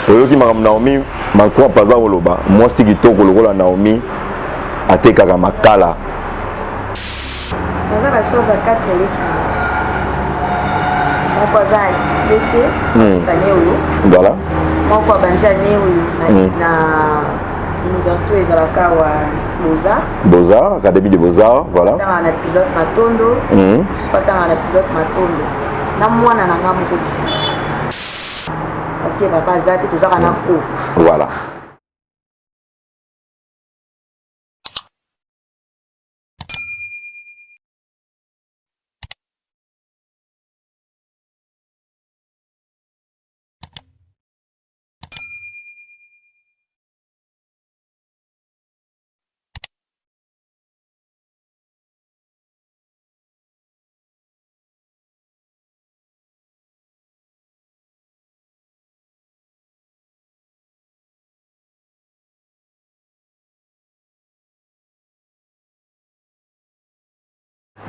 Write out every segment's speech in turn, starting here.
oyoki makambo Naomi makwa paza koloba mwasi kitoko lokola Naomi atekaka makala naza la chose à 4 leki moko aza lese sane oyo voilà moko abanzi ane oyo na université ezalaka wa Beaux-Arts académie de Beaux-Arts voilà na pilote matondo patanga na pilote matondo na mwana na nga moko lisusu parce que papa azate tozaka na ko voilà.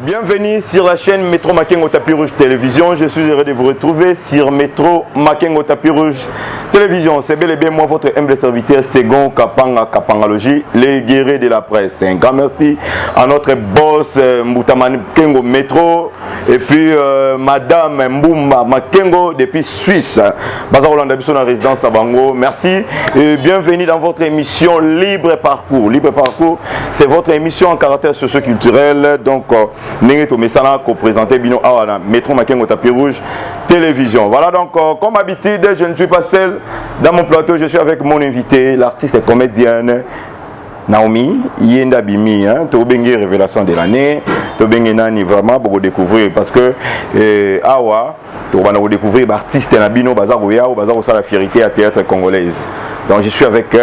Bienvenue sur la chaîne Métro Makengo Tapis Rouge Télévision. Je suis heureux de vous retrouver sur Métro Makengo Tapis Rouge Télévision. C'est bel et bien moi, votre humble serviteur Segon Kapanga Kapangalogie, les guerriers de la presse. Un grand merci à notre boss Mboutaman Kengo Métro et puis Madame Mbouma Makengo depuis Suisse. Bazar Hollande Abisso dans la résidence Tabango. Merci et bienvenue dans votre émission Libre Parcours. Libre Parcours, c'est votre émission en caractère socio-culturel. Donc, Nengeto Messana ko présenté Bino Awana Métro Makengo Tapis Rouge Télévision. Voilà donc comme habitude, je ne suis pas seul dans mon plateau, je suis avec mon invité, l'artiste et comédienne Naomi Yenda Bimi, hein, Tobengi révélation de l'année, Tobengi Nani vraiment pour découvrir parce que Awa tu vas découvrir l'artiste Nabino Bazarouya ou Bazarou la fierté à théâtre congolaise. Donc je suis avec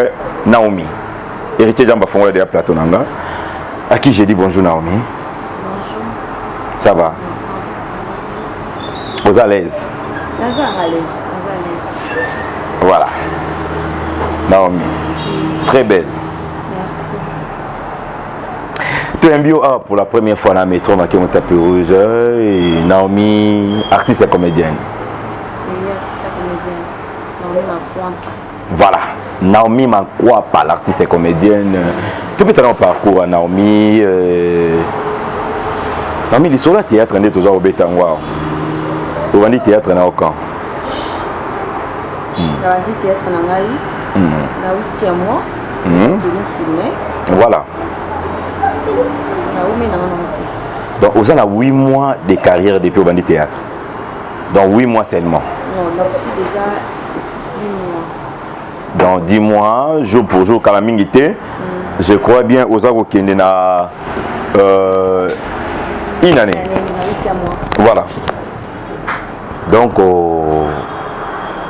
Naomi, héritier d'Amba Fongola de la plateau Nanga, à qui j'ai dit bonjour Naomi. Ça va? Vous à l'aise? À l'aise. Voilà. Naomi. Très belle. Merci. Tu es un bio pour la première fois dans le métro Makengo Tapis Rouge. Et Naomi, artiste et comédienne. Oui, artiste et comédienne. Naomi Makwapa. Voilà. Naomi Makwapa, l'artiste et comédienne. Tu peux te rendre parcours à Naomi. Naomi, il y a théâtre qui est au Bétangwa. Il y a théâtre dans le camp. Il y a théâtre dans le 8e mois. Voilà. Donc, vous avez 8 mois de carrière depuis le théâtre. Donc, 8 mois seulement. Non, on a aussi déjà 10 mois. Donc, 10 mois, jour pour jour, quand la mingité, je crois bien aux gens qui sont une année. Voilà. Donc,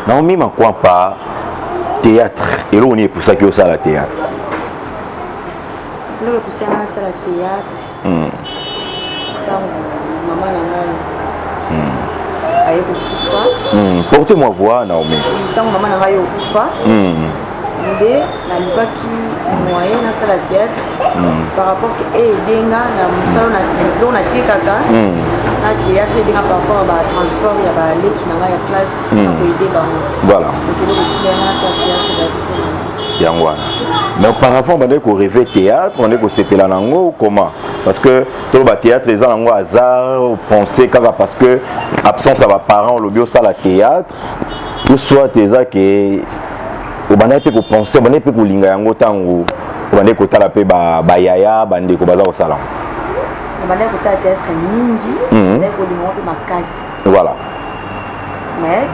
Naomi m'a quoi pas théâtre. Et là, on est pour ça qu'il y a ça la théâtre. Là, on est pour ça qu'il y a ça la théâtre. Donc, maman n'a pas eu portez-moi voix, Naomi. Donc, maman n'a pas eu la loi qui moyen dans ça la théâtre par rapport à Edenga na musalo na tekaka na théâtre Edenga par rapport à transport il y a ba leki na ya place pour aider bango. Voilà. Donc le quotidien na ça théâtre Yangwana. Mais auparavant on est qu'au rêver théâtre, on est qu'au sepela nango ou comment? Parce que tout le théâtre les gens hasard penser parce que absence à parents le bio ça la théâtre ou soit tes que au bana pe ko penser bana pe ko linga yango tango bana ko tala pe ba yaya bande ko baza ko sala bana ko tala théâtre mingi bana ko linga pe makasi voilà mais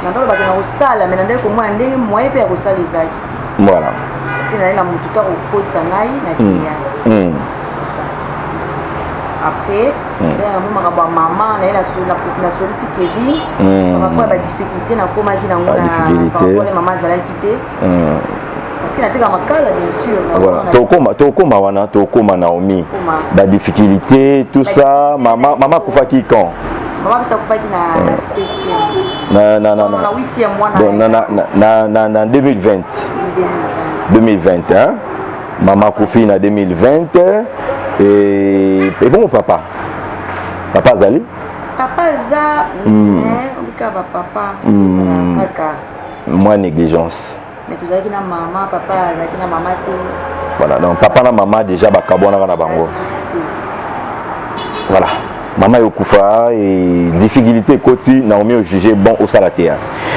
nando ba ko sala mais nando ko moi ndenge moyen pe ko sala ezaki voilà c'est na mutu ta ko kotsa ngai na théâtre c'est ça après maman na solisi Kevin par rapport à la difficulté na komaki na ngona par rapport à maman zalaki te parce que na teka makala bien sûr voilà tokoma wana tokoma Naomi la difficulté tout ça maman kufaki quand maman bisa kufaki na 7e na 8e mois na 2020 hein maman kufi na 2020 et bon papa Zali papa za mais on dit papa kaka Moins négligence. Mais tu as dit maman, papa, tu as dit maman. Voilà, donc papa et maman déjà bakabona na bango. Voilà. Maman yokufa et difficulté côté Naomi au juger bon au salatéa.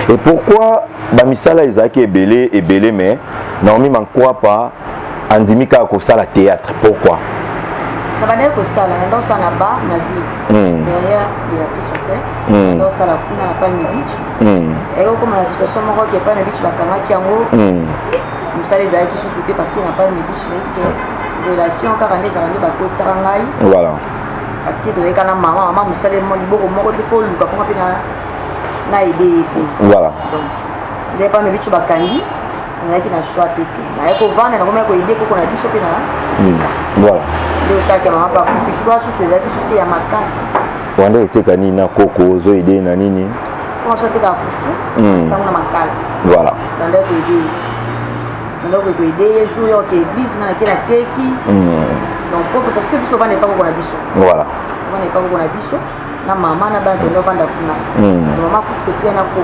Et pourquoi bamisala Isaac est belé mais Naomi m'en croit pas andimika ko sala théâtre. Pourquoi? Ça va dire que ça là dans ça là-bas na vie. Derrière les artistes dans ça là kuna na pas ni beach. Et comme la situation moi qui pas na beach bakanga kiango. Musala Isaac qui sous-souté parce qu'il n'a pas ni beach que relation car on est arrivé ba ko tsarangai. Voilà. Parce que tu es quand maman musala mo liboko moko de fo luka pour na idée. Voilà. Donc il n'est pas ni beach bakangi. On a qui na choix tete. Na ko vendre na comment ko idée ko na biso pena. Voilà. Donc ça que maman pas pour choix sur cela qui susté ya makasi. Wanda uteka nini na koko zo idée na nini? Comment ça te ka fufu? Ça on a makala. Voilà. Dans le idée. Dans le idée jour yo que église na qui na teki. Donc pour que ça biso vendre pas ko na biso. Voilà. On est pas ko na biso. Na maman na ba de vendre kuna. Maman ko te tia na ko.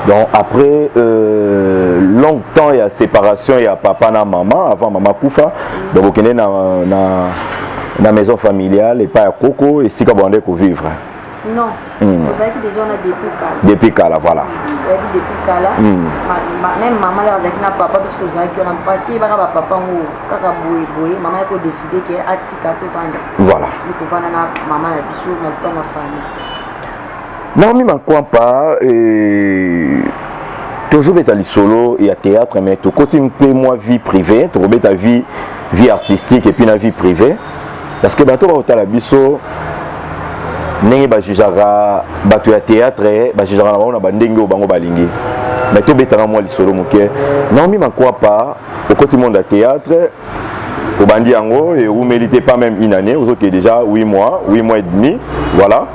Donc après longtemps il y a séparation, il y a papa et maman avant maman Koufa. Donc on est dans la maison familiale et pas à Coco et si qu'on pour vivre. Non. Vous savez que déjà on a depuis Kala. Depuis Kala, voilà. Depuis Kala. Même maman là avec na papa parce que vous savez qu'on a parce qu'il va avoir papa ou kaka boy maman a décidé que atika to vendre. Voilà. Nous pouvons na maman la biso na pas ma famille. Naomi m'en pas toujours être à solo et à théâtre mais tu continues moi vie privée tu remets ta vie artistique et puis la vie privée parce que bato ba la biso ndenge ba jijara bato ya théâtre ba jijara na ba ndenge o bango balingi mais to betanga moi solo moké Naomi m'en pas au côté monde à théâtre au bandi yango et vous méritez pas même une année vous autres déjà 8 mois et demi voilà.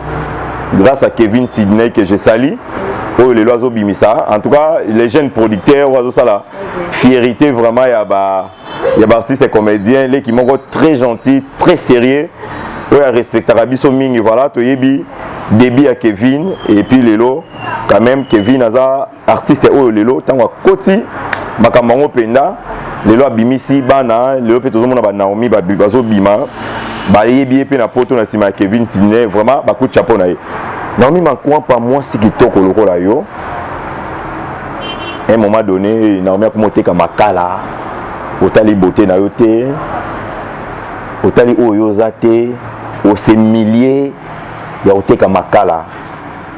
Grâce à Kevin Sidney que je salue, oh les loiseaux bimisa. En tout cas, les jeunes producteurs, oiseaux ça là, fierté vraiment il y a artistes et comédiens les qui m'ont très gentils, très sérieux. Ouais, respectera biso mingi voilà, to yebi début à Kevin et puis lelo quand même Kevin aza artiste oh lelo tango koti makambango penda lelo abimisi bana lelo pe tozo mona ba Naomi ba bazo bima ba yebi pe na poto na sima Kevin Sidney vraiment ba coup de chapeau na ye Naomi mankoa pas moi si kitoko loko la yo à un moment donné Naomi a commenté comme makala otali beauté na yo te otali oyo zate au ces milliers ya oteka makala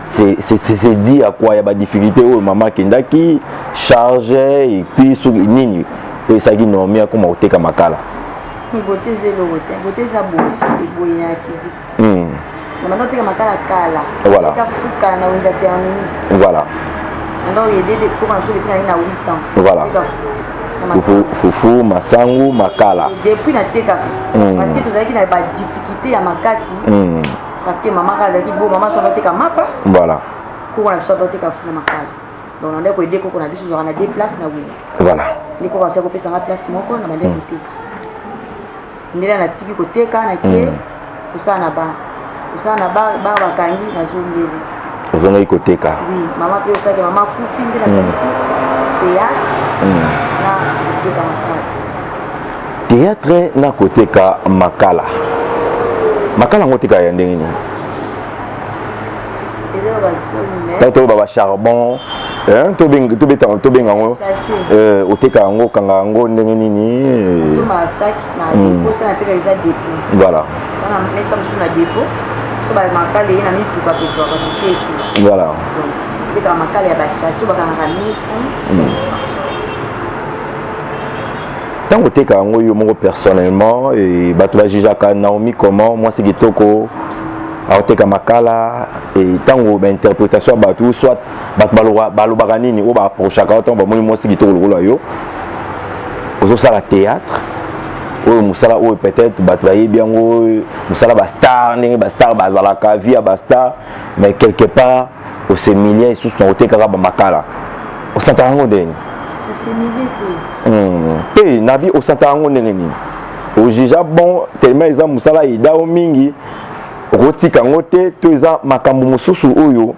c'est dit à quoi il y a des difficultés au maman kendaki charge et puis sur nini et ça qui Naomi a comme oteka makala beauté zéro beauté ça beau et ya physique na maintenant oteka makala kala voilà ta fuka na unza terminus voilà donc il y a des pour en sur depuis na 8 ans voilà fufu masangu makala depuis na teka parce que tu as dit na ba difficulté ya makasi parce que maman a dit bon maman soit teka mapa voilà pour on soit teka funa makala donc on a ko aider ko na biso on a deux places na oui voilà ni ko ça ko pesa ma place moko na mande ko teka ndela na tiki ko teka na ke kusana ba bakangi na zongeli ozonga ikoteka oui maman pe ça que maman kufi ndela service théâtre théâtre na koteka makala makala ngoteka ya ndenge nini to baba charbon to benga ngo oteka ngo kanga ngo ndenge nini voilà voilà tant que tu as personnellement et tu vas juger Naomi comment moi c'est kitoko tu as makala et tant que interprétation batu soit balobaganini ou ba pour chaque temps moi c'est kitoko le rôle yo aux ça la théâtre ou musala ou peut-être batu bien ou musala ba star bazalaka via ba star mais quelque part au ces milliers sous ton hôtel karaba makala au s'entend ndeni c'est milliers pe nabi au s'entend ndeni au jija bon tellement ils ont musala ida o mingi rotika ngote to eza makambo mususu oyo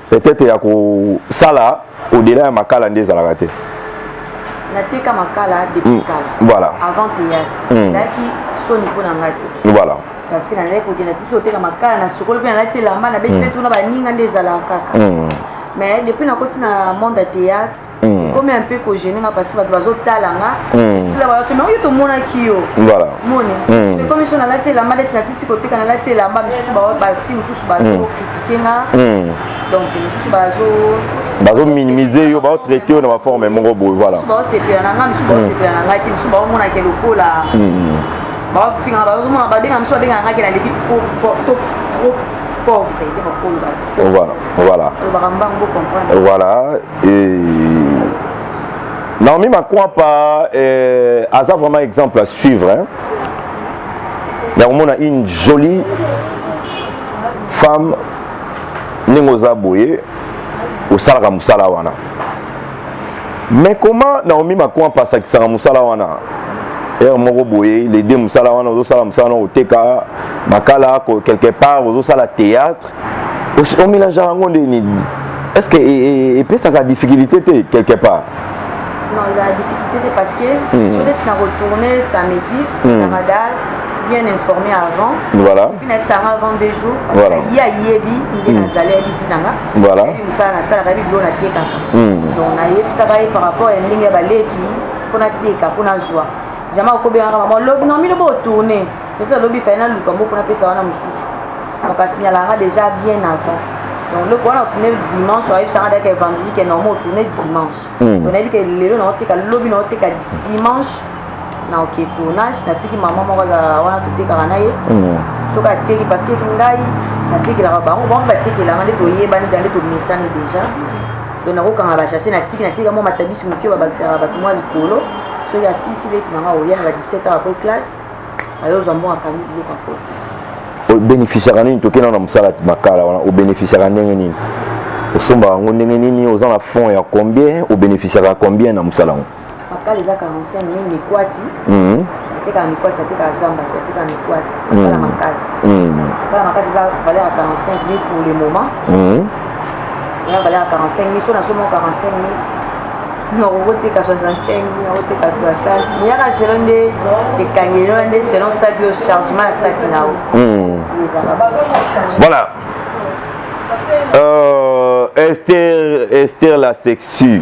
peut-être ya ko sala au-delà ya makala ndé ezalaka te. Nateka makala depuis kala. Voilà. Avant théâtre. Naki soni pona ngate. Voilà. Parce que na leko kena tisi oteka makala na sokolo pe na lati lamba na beti tout na ba ninga ndé ezalaka kaka. Mais depuis na koti na monde théâtre, comme un peu gêné parce que bazo talanga, c'est là c'est mais yo to mona kiyo. Voilà. Moni. Mais comme ils sont na lati lamba ndé na sisi côté kana lati lamba misusu ba film misusu bazo critiquer nga. Donc misusu bazo minimiser yo ba traiter na forme mongo boy voilà. Misusu ba c'est bien na nga misusu ba c'est bien na nga ki misusu ba mona ke lokola. Ba finga ba mona ba benga misusu benga nga ki na l'équipe trop pauvre et voilà. Voilà. Et Naomi Makwapa a vraiment exemple à suivre. Hein. On a une jolie femme Nengoza Boye au Salga Moussalawana. Mais comment Naomi Makwapa ça qui sera Moussalawana? Les deux Moussalawana, au TK, Makala, quelque part, au théâtre. On mélange est-ce que et puis ça a difficulté quelque part? Non, il y a la difficulté parce que si tu as retourné samedi, Canada, bien informé avant. Voilà. Puis ça avant 2 jours. Parce qu'il y a Yebi, il y a Nazalé, il y a voilà. Ça, ça, la Bible, on a été donc, ça va par rapport à une ligne balai qui faut la téka, pour la joie. Jamais au Kobe, non, mais le beau tourner. Le lobby final, le combo pour la paix, ça va nous donc, signalera déjà bien avant. Donc, le point, on a tourné le dimanche, on a vu ça vendredi, qui est normal, on tourné dimanche. On a vu que le lobby, on a été dimanche. Na ok tournage na tiki maman moko za wana toteka na ye soka teki parce que ngai na teki la bango bon ba teki la ngande to yebani dans to misani déjà donc na ko kanga ba chasser na tiki mo matabisi mukio ba bakisa ba to mo likolo so ya sisi beti na ngo ya ba 17 ans après classe ayo zambo akani biloko akoti au bénéficiaire nini tokena na musala makala wana au bénéficiaire ndenge nini osomba ngo ndenge nini aux en fond ya combien au bénéficiaire combien na musala ngo makala za 45 000 mikwati teka mikwati teka zamba teka mikwati makala makasi za valeur à 45 000 pour le moment la valeur à 45 000 sur la somme 45 000 non on teka 65 000 on teka 60 mais ya selon des kangelo selon ça que chargement ça qui na voilà Esther la sexue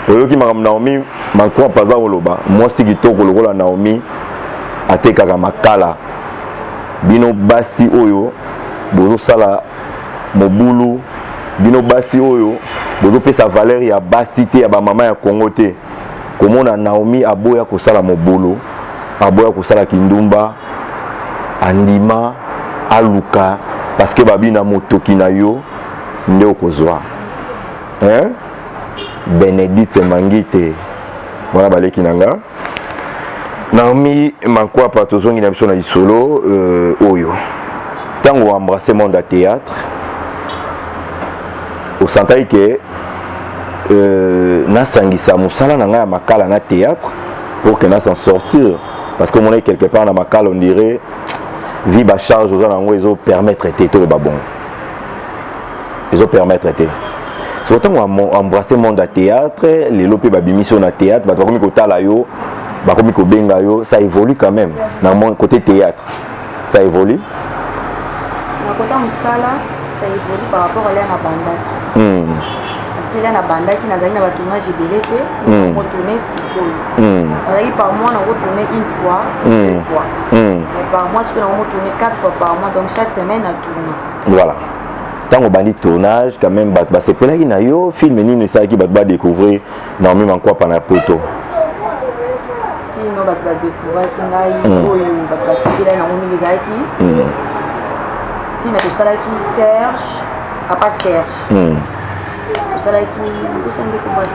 oyoki makambo Naomi Makwapa paza koloba mwasi kitoko lokola Naomi atekaka makala bino basi oyo bozo sala mobulu bino basi oyo bozo pesa valeur ya basi te ya ba mama ya Kongo te komona Naomi aboya kosala mobulu aboya kosala kindumba andima aluka parce que babina motoki na yo nde okozwa hein Bénédicte Mangite voilà baleki nanga Naomi Makwapa tozongi na biso na isolo oyo tango embrasser monde à théâtre au sentai que nasangisa musala nanga ya makala na théâtre pour que na s'en sortir parce que mon est quelque part na makala on dirait vie ba charge aux nango ils ont permettre té to le babon ils ont permettre té c'est autant embrasser monde à théâtre les lopé babimission na théâtre ba komi ko tala yo ba komi ko benga yo ça évolue quand même dans mon côté théâtre ça évolue na côté musala ça évolue par rapport à la bandaki parce que là na bandaki na zali na ba tournage belete on tourner sikoyo alors par mois on retourner une fois deux fois et par mois on retourner 4 fois par mois donc chaque semaine à tourner voilà tant au bandit tournage quand même c'est pour là qu'il na yo film nini ça qui va découvrir Naomi Makwapa na poto film va découvrir kingai oyo va se là na Naomi Ngezaki film de Salaki Serge à pas Serge Salaki où c'est des combats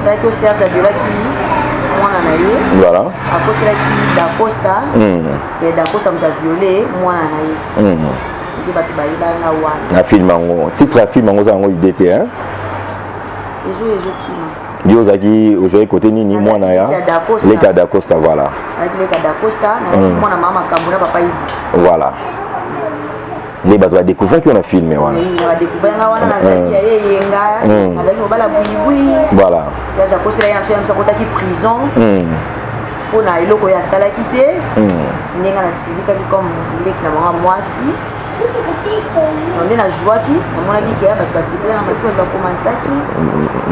Salaki Serge Abilaki moi na ye voilà à cause Salaki da Costa et da Costa m'a violé moi na ye na film ango titre ya film ango zango idée hein Dieu zaki aujourd'hui côté nini moi na ya les cas d'Acosta voilà les cas d'Acosta na moi na mama kambuna papa ibi voilà les bateaux va découvrir qu'on a filmé voilà on va découvrir on a zaki ya yenga avec au bala boui voilà c'est à cause là il y a un qui prison on a eloko ya sala quitté ninga na silika comme lek na moi si on est na joie qui na mona qui ya ba passer na parce que ba commenter qui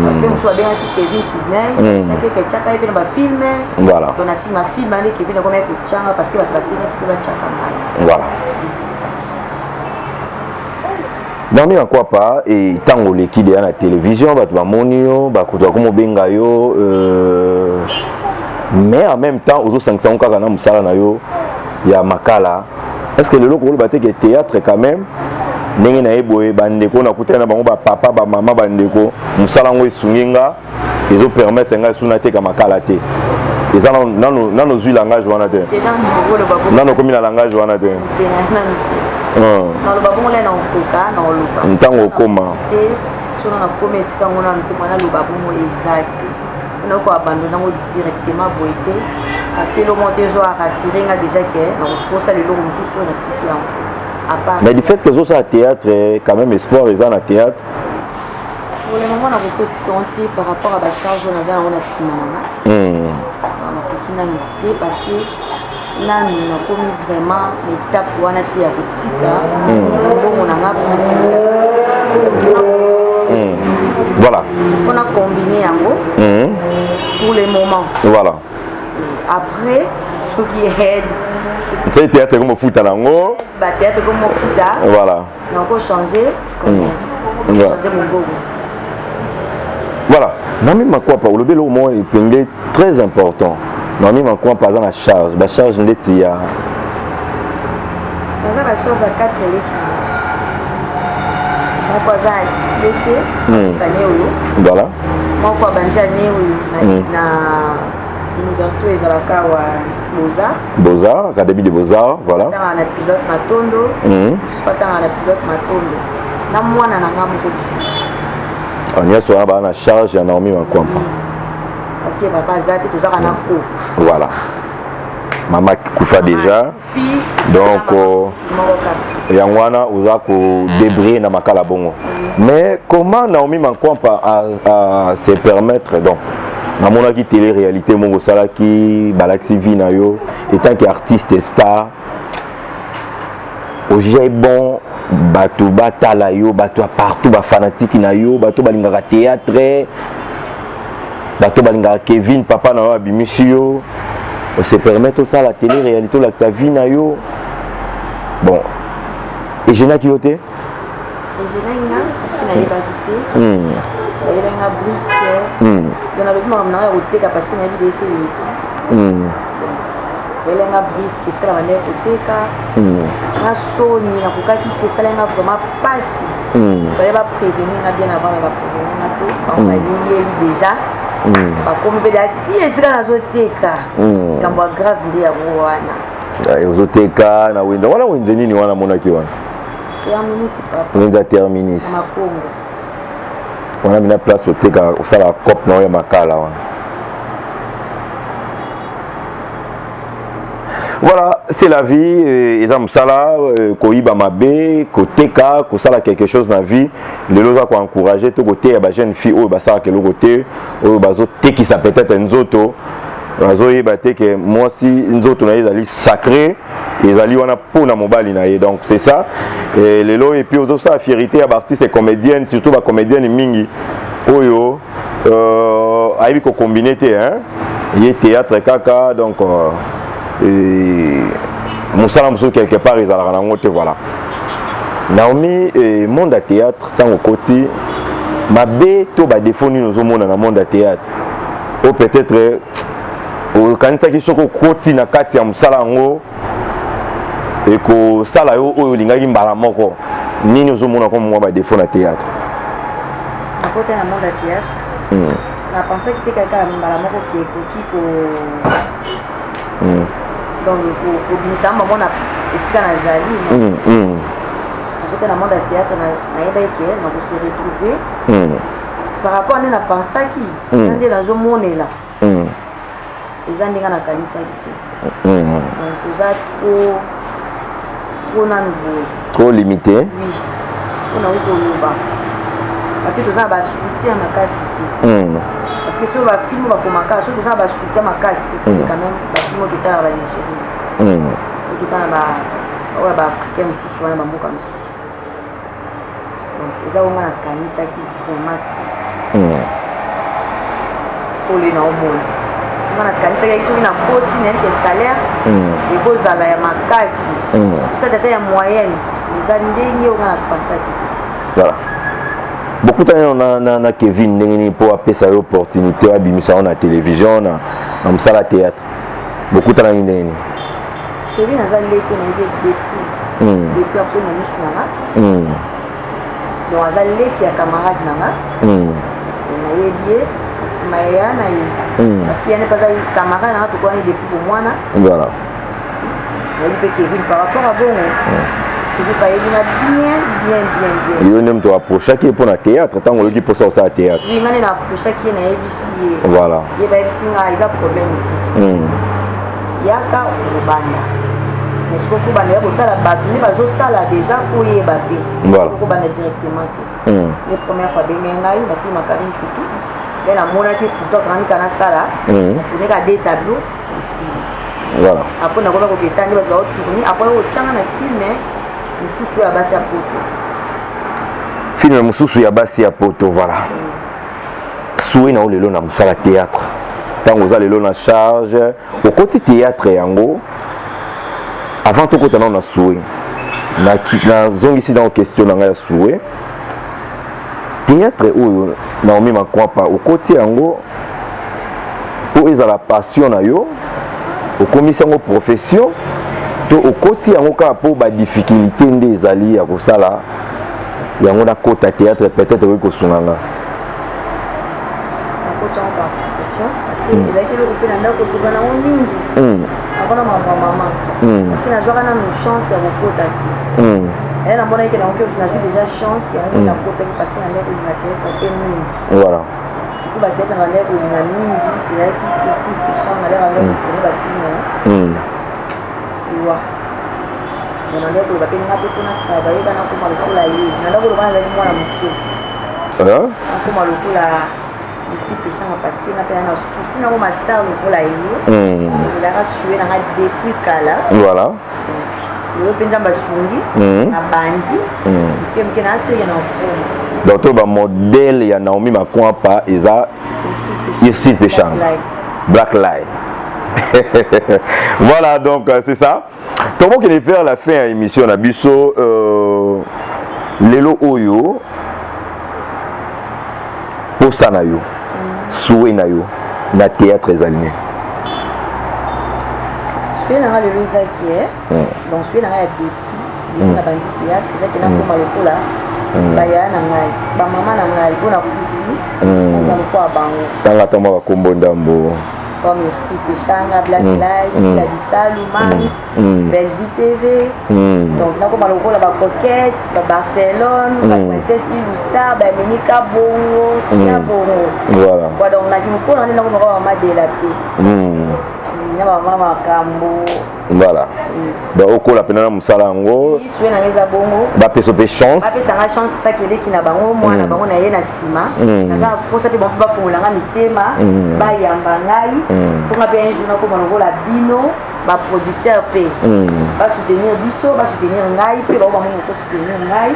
même soit bien qui Kevin Sidney ça que chaka et ba filmer voilà on a si ma film avec Kevin comme ko changa parce que ba passer qui ba chaka mai voilà non mais quoi pas et tango l'équipe à la télévision ba tu monio ba ko comme benga yo mais en même temps aux 500 kaka na musala na yo ya makala est-ce que le loco le baté que théâtre quand même ndenge na eboye bandeko na kutana bango ba papa ba mama bandeko musala ngo esunginga ezo permettre nga suna te ka makala te eza nano zui langage wana te nano komi na langage wana te ntango okoma sono na koma esika ngo nano te mwana loba bongo eza te nako abandonne yango directement boye te parce que eloko te ezo arasire nga déjà ke nakosala eloko mosusu oyo natiki yango mais du fait que ezosala théâtre quand même espoir eza na théâtre pour le moment nakokotika te par rapport à bacharge oyo naza yango na nsima nanga nakoki nanu te parce que nanu nakomi vraiment na étape wana te ya kotika mbongo nanga voilà on a combiné yango pour le moment voilà après ce qui aide c'est théâtre comme foot nango ba théâtre comme foot voilà donc on changer commerce changer mon gogo voilà nami makwa pa olobelo mo epenge très important nami makwa pa za na charge ba charge ndeti ya ça va charge à 4 électrons mon cousin laissé ça né voilà mon quoi banza né na université ezalaka wa Beaux-Arts académie de Beaux-Arts voilà na pilote matondo pas na pilote matondo na mwana na ngamu ko bisu on y a soit ba na charge ya Naomi makwa parce que papa zati tozaka na ko voilà maman kufa déjà donc yangwana uza ko débrouiller na makala bongo mais comment Naomi Mankwampa a se permettre donc na mona ki télé réalité mongo sala ki balaxi vi na yo étant qu'artiste et star au j'ai bon bato batala yo bato partout ba fanatique na yo bato balingaka théâtre bato balingaka Kevin papa na yo bimisi yo se permettre ça la télé réalité la ta vie na yo bon et je n'ai qui yote et je n'ai parce que na yeba kité et nga brisque dans le moment na yote ka parce que na bi essayer elle nga brisque c'est la manière koteka na soni na kokaki te sala nga vraiment passe fallait pas prévenir na bien avant va prévenir na te on va lier déjà bakomi mpe dati esika nazoteka kambo ya grave nde yango wana ozoteka na wenza wana wenze nini wana monaki wana terminus papa wenza terminus makongo wana mina place oteka osala cope na oyo ya makala wana voilà c'est la vie eza mosala koyiba mabe koteka kosala quelque chose na vie lelo oza koencourage to koteya ba jeune fille oyo basalaka eloko te oyo bazotekisa peut-être nzoto bazoyeba te ke mwasi nzoto na ye ezali sacré ezali wana mpona mobali na ye donc c'est ça lelo et puis ozosala fierité ya baartiste et comédienne surtout bacomédienne mingi oyo ayebi kocombine te ye théâtre kaka donc mosala mosusu quelque part ezalaka nango te voilà Naomi monde ya théâtre ntango okoti mabe to badefo nini ozomona na monde ya théâtre o peut-être okanisaki soki okoti na kati ya mosala yango ekosala yo oyo olingaki mbala moko nini ozomona ko mwa badefo na théâtre akota na monde ya théâtre na pensaki te kaka mbala moko ke ekoki ko donc kobimisa mama na esika nazali akota na monde ya théâtre nayeba eke nakose retrouver par rapport nde napensaki nde nazomonela eza ndenge nakanisaki te donc toza tro nanu boye trop limité. Oui. On a eu pour le bas. Parce que tout ça va soutien ma casse. Parce que si on va filmer pour ma casse, tout ça va soutien ma casse. Quand même, va filmer tout à la Nigérie. Tout à la africain, sous soin, ma mouka, mes sous. Donc, ils ont un canisa qui vraiment. Pour les normaux. On a canisa qui sont une potine, qui est salaire. Et vous allez à ma casse. Ça, c'était une moyenne. Les années, on a passé. Voilà. Beaucoup de temps, on a Kevin pour appeler sa opportunité à bimisa na télévision, na salle théâtre. Beaucoup de temps, Kevin a zalé qu'on a été depuis après nous sommes donc a zalé qui a camarade nana. On a ébié Ismaïa na parce qu'il y a pas de camarade nana tout quoi depuis pour moi na. Voilà. Il y a Kevin par rapport à bon. Il y a même toi approcher qui est pour le théâtre, tant qu'on qui pour sortir au théâtre. Oui, mais il y a approché qui est na ABC. Voilà. Il y a ABC na ils a problème. Il y a ka ubanda. Mais ce qu'on faut banda pour la base, mais bazo sala déjà pour y évaper. Voilà. Pour banda directement. Les premières fois ben ngai la fille Makarine Kutu. Elle a mona qui pour toi quand il kana sala. Pour les des tableaux ici. Voilà. Après on a quoi que tandi va tourner après au tchanga na film mais mususu ya basi ya poto. Film mususu ya basi ya poto voilà. Soué na olelo na musala théâtre. Tant aux allez na charge au côté théâtre yango avant tout côté na soué na zongi ici dans question na soué théâtre ou Naomi Makwapa au côté yango pour ils a la passion na yo au commission de profession au côté yango ka pour ba difficulté des alliés à kosala yango na côté théâtre peut-être ko sunanga parce que il a été le coupé dans le c'est bana on mingi avant maman parce que na joie na nos chance ya kokota elle a monné que na on a déjà chance ya on a kota parce que na leko na tête mingi voilà tout ba tête na leko na mingi il a qui aussi péchant na leko na ba film tu vois on a leko ba penga pe fona travailler kana ko malukula yi na leko ba na mwana mukio ko malukula ici péchant parce que na pena souci na ko master pour la yé il a rassuré na depuis kala voilà le penza basungi na bandi que na se yana ko donc to ba modèle ya Naomi Makwapa eza ici péchant Black Lie voilà donc c'est ça comment qu'il est faire la fin à émission na biso lelo oyo pour ça na yo soué na yo na théâtre aligné soué na le loza qui est donc soué na ya depuis na bandi théâtre ça qui na ko malokola baya na ngai ba mama na ngai bona kuti ça ko bango tanga tamba ba kombo ndambo comme ici Péchanga, Black Lives, la Bissalou, Mans, Bellevue TV. Donc, là, comme on la Coquette, Barcelone, la Princesse Illustar, Ménica Bongo, Bongo. Voilà. Donc, là, on a de la paix. Voilà. Donc, au cours de la peine, nous allons faire des chances. Après, chance qui n'a pas moi, na bango na yena sima. Na pour ça que bon ba fungula mitema, ba yamba ngai. Pour nga bien jour na ko mongo la bino, ba producteur pe. Ba soutenir biso, ba soutenir ngai, pe ba mongo ko soutenir ngai.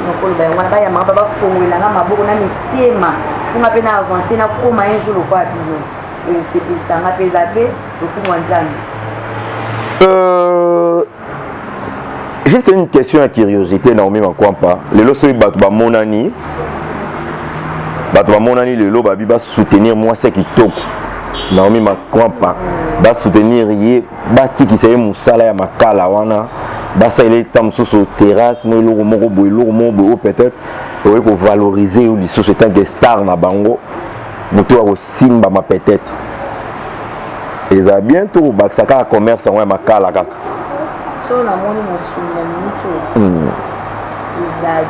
Donc ba ngwana ba yamba ba fungula nga maboko na mitema. Pour nga pe na avancer na ko ma un jour ko bino. Et c'est ça m'a fait zapper beaucoup moins juste une question de curiosité Naomi Makwapa le lo so bato ba monani le lo ba bi ba soutenir moi c'est qui top Naomi Makwapa ba soutenir yé bati ki sey musala ya makala wana ba sa ile tam sur terrasse mais lo moko boy peut-être pour valoriser ou li so c'est un star na bango moto au simba ma peut-être ils a bientôt baksaka commerce en makala kaka so na moni musumi na minute ils a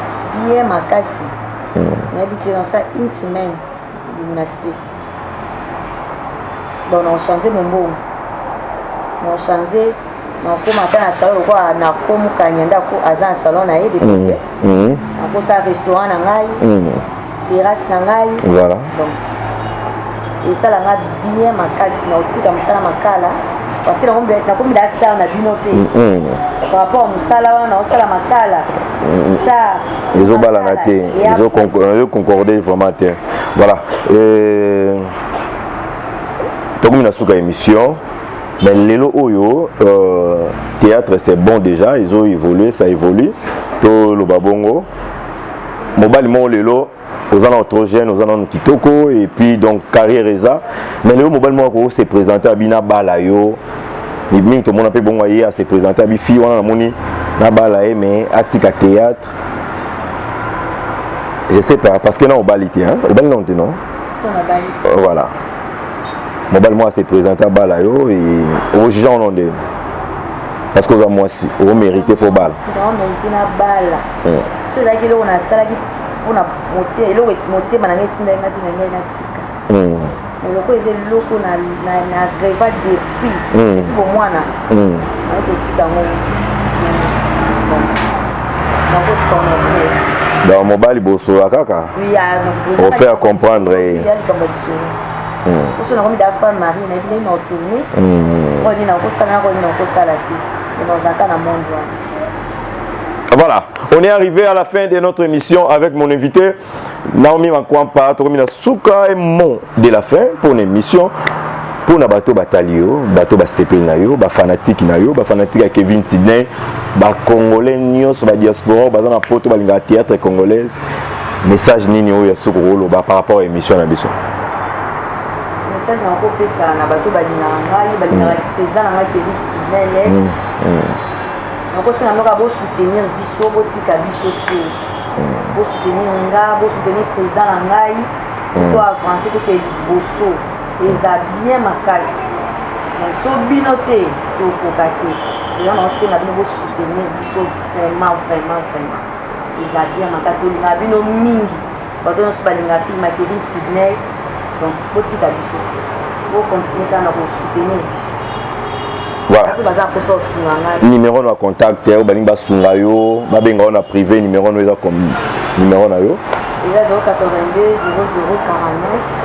bien makasi na habité dans ça une semaine menacé donc on a changé mon mot on a changé nakoma ata na salon lokola nakomuka nyanda ko aza na salon na ye depuis nakosala restaurant na ngai terrasse na ngai voilà donc esalanga bien makasi na otika mosala makala parce que nakomi da star na bino te par rapport mosala wana naosala makala star ezobalana te ezoconcorde vraiment te voilà tokomi na suka émission mais lelo oyo théâtre c'est bon déjà ils ont évolué ça évolue to lo babongo mobali mo lelo aux anatogènes aux anatitoko et puis donc carrière eza mais lelo mobali mo ko se présenter abina bala yo ni mingi to mona pe bongo ye a se présenter abi fi wana moni na bala e mais atika théâtre je sais pas parce que na obalité hein obali non non voilà mobile moi c'est présenté à Balayo et aux gens on de parce que moi si on mérite faut balle on mérite na balle so là que on a ça là pour na monter le monter mananga tinda ngati na tika mais le quoi c'est loko na grève depuis pour moi na ko tika ngo dans mobile bosso kaka oui on fait comprendre Parce que nous avons des femmes mariées, nous avons tourné. On voilà, on est arrivé à la fin de notre émission avec mon invité Naomi Makwampa, Tokomina Souka et Mon de la fin pour une émission pour na bateau batalio, bateau basepel na yo, ba fanatique na yo, ba fanatique à Kevin Sidney, ba congolais nyos ba diaspora, ba na poto ba linga théâtre congolaise. Message nini oyo ya sukuru par rapport à émission na biso. Message na ko pesa na bato balina ngai balina pesa na ngai Kevin Sidney. Donc c'est un peu soutenir biso botika biso te. Bo soutenir nga, bo soutenir président ngai. Pour avancer que boso eza bien makasi. Donc so binoté to kokate. Et on sait na bino soutenir biso vraiment. Eza bien makasi na bino mingi. Bato no balinga film Kevin Sidney. Donc botika biso. Bo continuer à nous soutenir biso. Voilà. Numéro de contact, ou balinga sungayo, babenga na privé numéro no comme numéro na yo. 082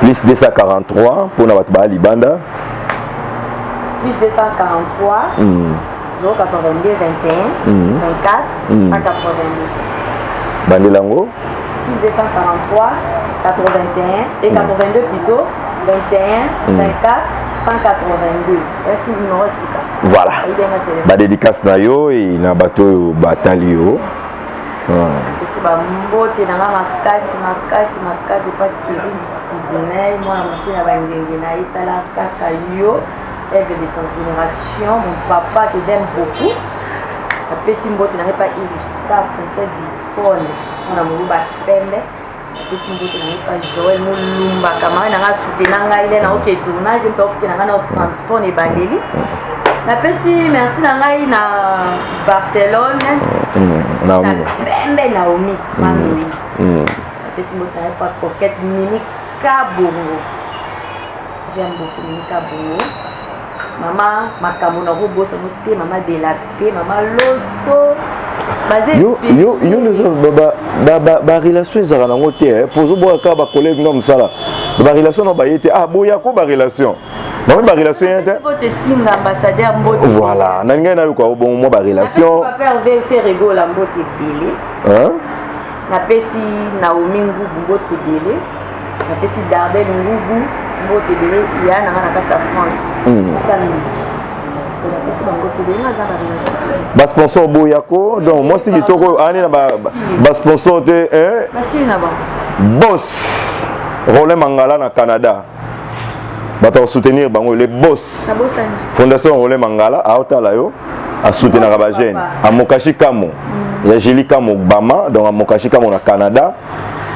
0049 plus 243 pour na batba libanda. Plus 243 082 21 24 182. Bandelango. Plus 243 81 et 82 plutôt 21 24 182. Merci numéro 6. Voilà. Ba dédicace na yo et na bato batalio. Esi ba mbote na makasi pa Kevin Sidney moi moto na bangenge na itala kaka yo Ève de son génération mon papa que j'aime beaucoup. Apesi mbote na pas illustre princesse d'Icône on a mulu ba pembe. Apesi mbote na pas Joël Mulumba kama na soutenir ngai ile na OK tournage to ofite na na transport et bandeli. Napesi merci na ngai na Barcelone. Naomi. Naomi. Naomi. Napesi mo taille pas coquette Mimi Kabongo. J'aime beaucoup Mimi Kabongo. Maman makambo na robo sa moté maman de la paix maman loso. Yo ba relation za na ngote pozo bo ka ba collègue ngam sala. Ba relation no ba yete boya ko ba relation. Non ba relation yete. Votre signe ambassadeur Mbote. Voilà, na ngai na yo ko bon mo ba relation. Papa veut faire rigoler la Mbote belé. Hein? Na pesi Naomi Ngubu Mbote belé. Na pesi Dardel Ngubu Mbote belé ya na kati ya France. Ça ba sponsor boyako donc moi si kitoko ani na ba sponsor te merci na ba boss Roland Mangala na Canada bato soutenir bango les boss fondation Roland Mangala a otala yo a soutenir ba jeune a Mokashi Kamo ya Jeli Kamo Bama donc a Mokashi Kamo na Canada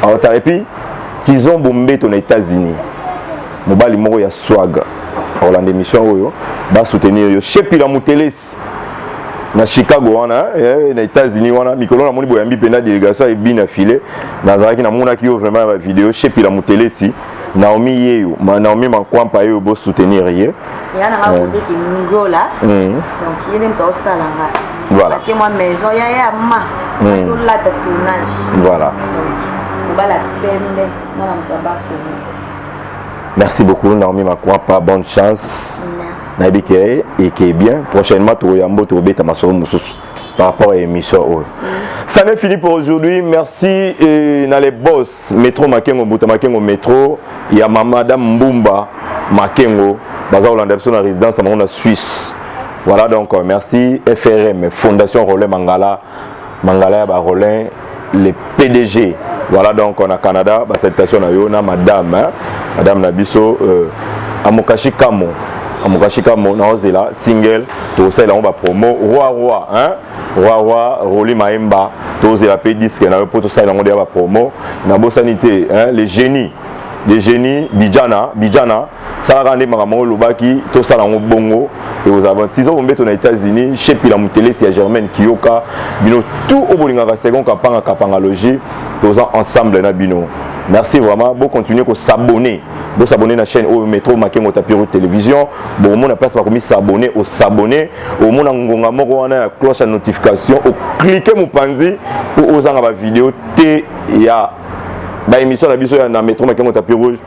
a otala et puis Tizon Bombeto na États-Unis mobali moko ya swag Hollande émission oyo ba soutenir yo chepi la mutelesi na Chicago wana na États-Unis wana mikolo na moni boyambi pena délégation et bien affilé nazaraki na mona ki yo vraiment ba vidéo chepi la mutelesi Naomi Yeyo, Naomi Mankwampa Yeyo bo soutenir ye. Il y a un peu de Ngola. Donc il est dans sa langue. Voilà. Parce que moi maison il y a ma. Tout là de tournage. Voilà. On va la peine. Moi on va Merci beaucoup Naomi Mankwampa, bonne chance. Merci. Naibike et qui est bien. Prochainement tu yambo tu beta maso mususu. Par rapport à l'émission. Ça n'est fini pour aujourd'hui. Merci dans les boss Métro Makengo, Bouta Makengo Métro. Il y a Madame Mbumba Makengo, Baza Hollande, la résidence en Suisse. Voilà donc merci FRM, Fondation Rolin Mangala, Mangala Rolin, les PDG. Voilà donc on a Canada, salutation à Yona, Madame, hein? Madame Nabiso, Amokashi Kamo. Amokashika Naozela single to ça là on va promo roi hein roi Roli Maemba to la pe disque na pour tout ça là on va promo na bosanité hein les génies Bijana ça rendre maman lobaki to ça là on bongo et aux avantises on met aux États-Unis chez Pila Mutele c'est Germaine Kiyoka bino tout au bolinga second kapanga logique tous ensemble na bino. Merci vraiment, bon continuer à s'abonner. Bon s'abonner à la chaîne au Métro Makengo Tapirouge Télévision. Bon on a place pas comme s'abonner au s'abonner au monde ngonga moko wana cloche à notification au cliquer mon panzi pour aux en vidéo T ya ba émission la biso na Métro Makengo Tapirouge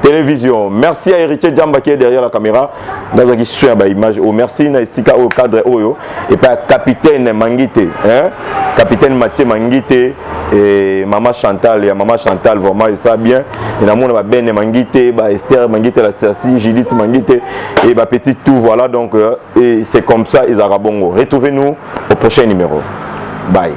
Télévision. Merci à Héritier Djamba qui est derrière la caméra dans qui suit ba image. Oh merci na Sika au cadre oyo et pas capitaine Mangite hein capitaine Mathieu Mangite et maman Chantal vraiment et ça bien et na mona ba Ben Mangite ba Esther Mangite la Cerci Judith Mangite et ba petit tout voilà donc et c'est comme ça ils arabongo. Retrouvez-nous au prochain numéro. Bye.